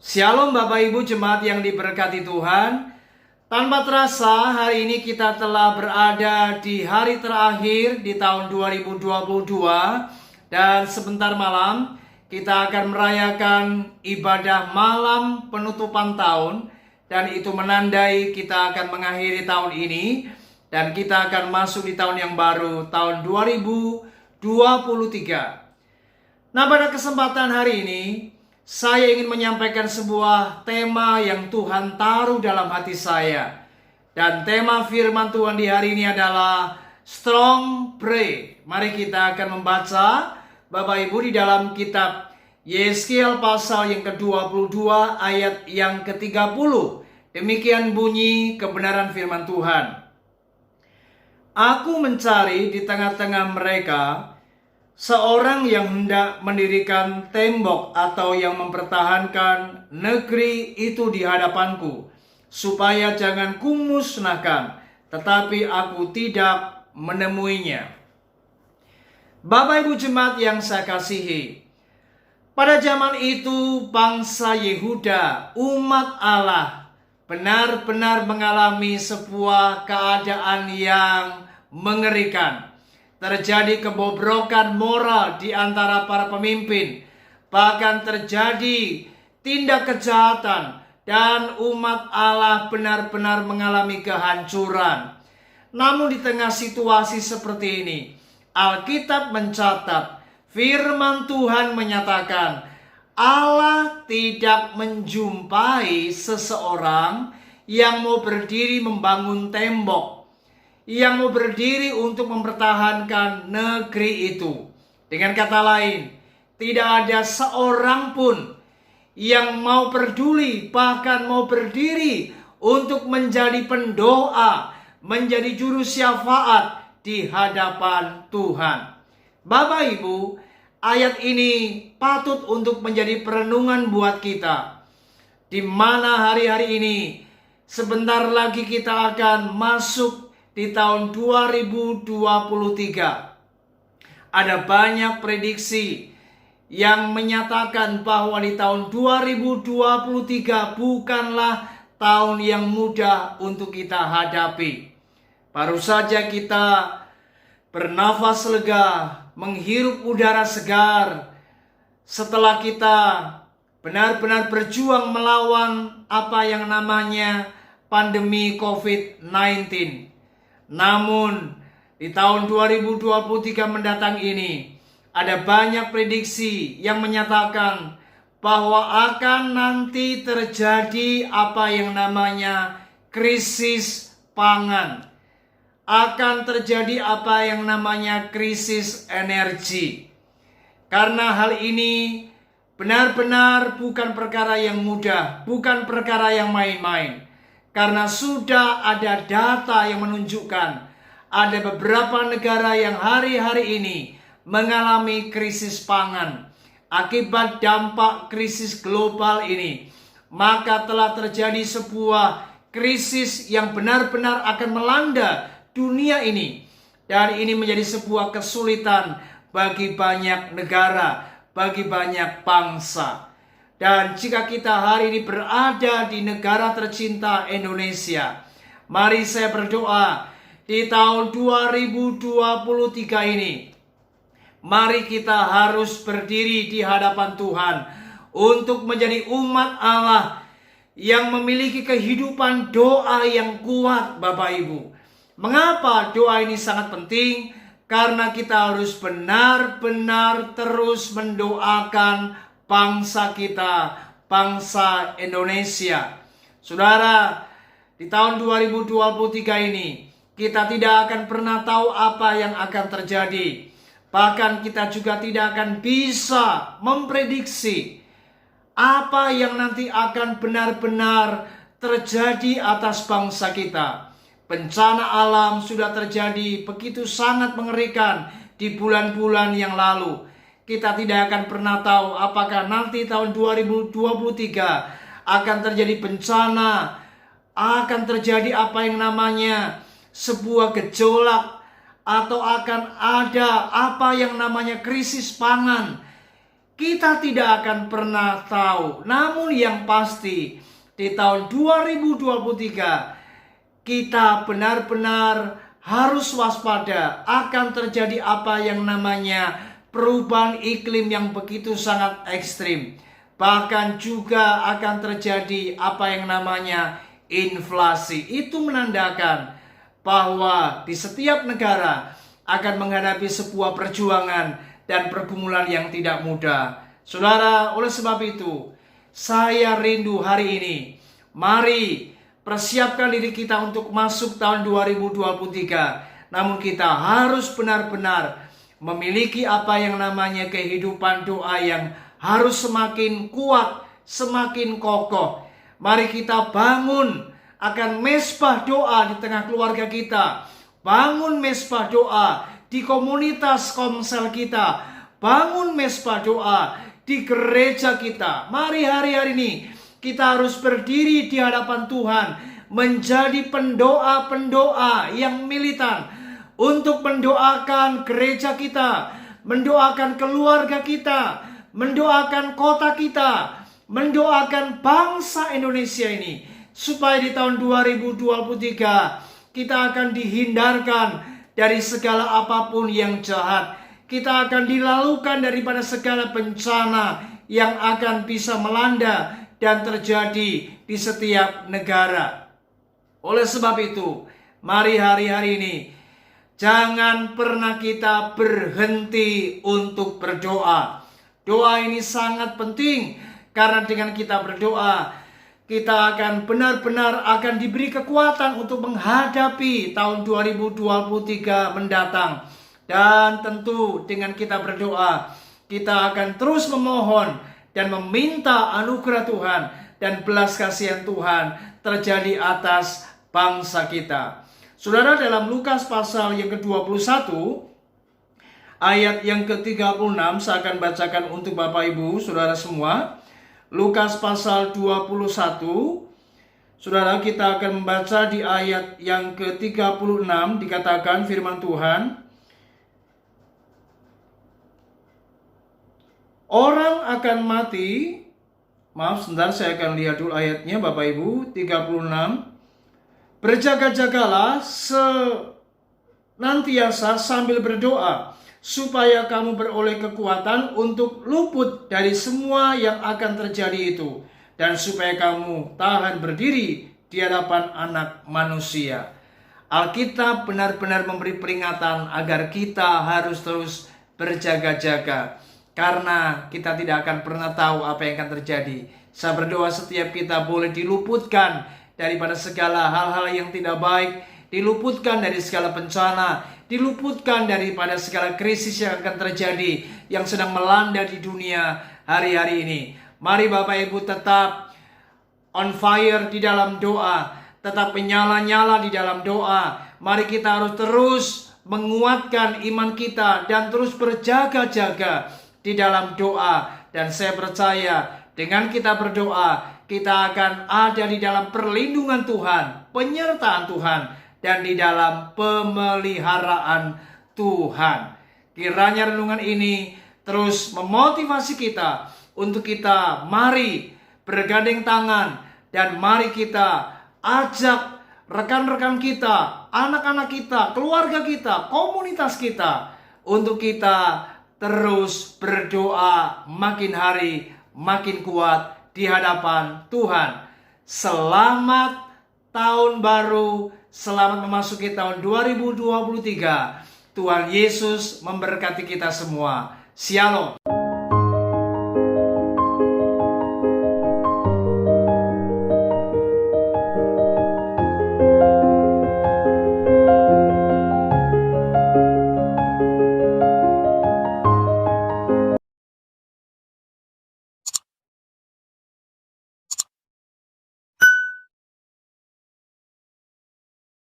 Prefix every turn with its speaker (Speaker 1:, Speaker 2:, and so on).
Speaker 1: Shalom Bapak Ibu jemaat yang diberkati Tuhan. Tanpa terasa hari ini kita telah berada di hari terakhir di tahun 2022. Dan sebentar malam kita akan merayakan ibadah malam penutupan tahun. Dan itu menandai kita akan mengakhiri tahun ini. Dan kita akan masuk di tahun yang baru, tahun 2023. Nah, pada kesempatan hari ini saya ingin menyampaikan sebuah tema yang Tuhan taruh dalam hati saya. Dan tema firman Tuhan di hari ini adalah Strong Pray. Mari kita akan membaca Bapak Ibu di dalam kitab Yeskiel pasal yang ke-22 ayat yang ke-30. Demikian bunyi kebenaran firman Tuhan. Aku mencari di tengah-tengah mereka seorang yang hendak mendirikan tembok atau yang mempertahankan negeri itu di hadapanku, supaya jangan kumusnahkan, tetapi aku tidak menemuinya. Bapak Ibu jemaat yang saya kasihi, pada zaman itu bangsa Yehuda, umat Allah, benar-benar mengalami sebuah keadaan yang mengerikan. Terjadi kebobrokan moral di antara para pemimpin. Bahkan terjadi tindak kejahatan. Dan umat Allah benar-benar mengalami kehancuran. Namun di tengah situasi seperti ini, Alkitab mencatat, firman Tuhan menyatakan, Allah tidak menjumpai seseorang yang mau berdiri membangun tembok, yang mau berdiri untuk mempertahankan negeri itu. Dengan kata lain, tidak ada seorang pun yang mau peduli, bahkan mau berdiri untuk menjadi pendoa, menjadi juru syafaat di hadapan Tuhan. Bapak Ibu, ayat ini patut untuk menjadi perenungan buat kita, di mana hari-hari ini sebentar lagi kita akan masuk di tahun 2023. Ada banyak prediksi yang menyatakan bahwa di tahun 2023 bukanlah tahun yang mudah untuk kita hadapi. Baru saja kita bernafas lega, menghirup udara segar, setelah kita benar-benar berjuang melawan apa yang namanya pandemi COVID-19. Namun di tahun 2023 mendatang ini ada banyak prediksi yang menyatakan bahwa akan nanti terjadi apa yang namanya krisis pangan. Akan terjadi apa yang namanya krisis energi. Karena hal ini benar-benar bukan perkara yang mudah, bukan perkara yang main-main. Karena sudah ada data yang menunjukkan ada beberapa negara yang hari-hari ini mengalami krisis pangan. Akibat dampak krisis global ini, maka telah terjadi sebuah krisis yang benar-benar akan melanda dunia ini. Dan ini menjadi sebuah kesulitan bagi banyak negara, bagi banyak bangsa. Dan jika kita hari ini berada di negara tercinta Indonesia, mari saya berdoa di tahun 2023 ini, mari kita harus berdiri di hadapan Tuhan untuk menjadi umat Allah yang memiliki kehidupan doa yang kuat, Bapak Ibu. Mengapa doa ini sangat penting? Karena kita harus benar-benar terus mendoakan bangsa kita, bangsa Indonesia. Saudara, di tahun 2023 ini kita tidak akan pernah tahu apa yang akan terjadi. Bahkan kita juga tidak akan bisa memprediksi apa yang nanti akan benar-benar terjadi atas bangsa kita. Bencana alam sudah terjadi begitu sangat mengerikan di bulan-bulan yang lalu. Kita tidak akan pernah tahu apakah nanti tahun 2023 akan terjadi bencana, akan terjadi apa yang namanya sebuah gejolak, atau akan ada apa yang namanya krisis pangan kita tidak akan pernah tahu. Namun yang pasti di tahun 2023 kita benar-benar harus waspada akan terjadi apa yang namanya perubahan iklim yang begitu sangat ekstrim. Bahkan juga akan terjadi apa yang namanya inflasi. Itu menandakan bahwa di setiap negara akan menghadapi sebuah perjuangan dan pergumulan yang tidak mudah. Saudara, oleh sebab itu, saya rindu hari ini. Mari persiapkan diri kita untuk masuk tahun 2023. Namun kita harus benar-benar memiliki apa yang namanya kehidupan doa yang harus semakin kuat, semakin kokoh. Mari kita bangun akan mezbah doa di tengah keluarga kita. Bangun mezbah doa di komunitas komsel kita. Bangun mezbah doa di gereja kita. Mari hari-hari ini kita harus berdiri di hadapan Tuhan, menjadi pendoa-pendoa yang militan untuk mendoakan gereja kita, mendoakan keluarga kita, mendoakan kota kita, mendoakan bangsa Indonesia ini, supaya di tahun 2023 kita akan dihindarkan dari segala apapun yang jahat. Kita akan dilalukan daripada segala bencana yang akan bisa melanda dan terjadi di setiap negara. Oleh sebab itu, mari hari-hari ini jangan pernah kita berhenti untuk berdoa. Doa ini sangat penting karena dengan kita berdoa, kita akan benar-benar akan diberi kekuatan untuk menghadapi tahun 2023 mendatang. Dan tentu dengan kita berdoa, kita akan terus memohon dan meminta anugerah Tuhan dan belas kasihan Tuhan terjadi atas bangsa kita. Saudara, dalam Lukas pasal yang ke-21 ayat yang ke-36 saya akan bacakan untuk Bapak Ibu Saudara semua. Lukas pasal 21, Saudara, kita akan membaca di ayat yang ke-36, dikatakan firman Tuhan, orang akan mati. Maaf, sebentar, saya akan lihat dulu ayatnya Bapak Ibu. 36. Berjaga-jagalah senantiasa sambil berdoa, supaya kamu beroleh kekuatan untuk luput dari semua yang akan terjadi itu, dan supaya kamu tahan berdiri di hadapan Anak Manusia. Alkitab benar-benar memberi peringatan agar kita harus terus berjaga-jaga, karena kita tidak akan pernah tahu apa yang akan terjadi. Saya berdoa setiap kita boleh diluputkan daripada segala hal-hal yang tidak baik, diluputkan dari segala bencana, diluputkan daripada segala krisis yang akan terjadi, yang sedang melanda di dunia hari-hari ini. Mari Bapak Ibu tetap on fire di dalam doa, tetap menyala-nyala di dalam doa. Mari kita harus terus menguatkan iman kita dan terus berjaga-jaga di dalam doa. Dan saya percaya dengan kita berdoa, kita akan ada di dalam perlindungan Tuhan, penyertaan Tuhan, dan di dalam pemeliharaan Tuhan. Kiranya renungan ini terus memotivasi kita untuk kita mari bergandeng tangan dan mari kita ajak rekan-rekan kita, anak-anak kita, keluarga kita, komunitas kita untuk kita terus berdoa makin hari makin kuat di hadapan Tuhan. Selamat tahun baru, selamat memasuki tahun 2023. Tuhan Yesus memberkati kita semua. Shalom.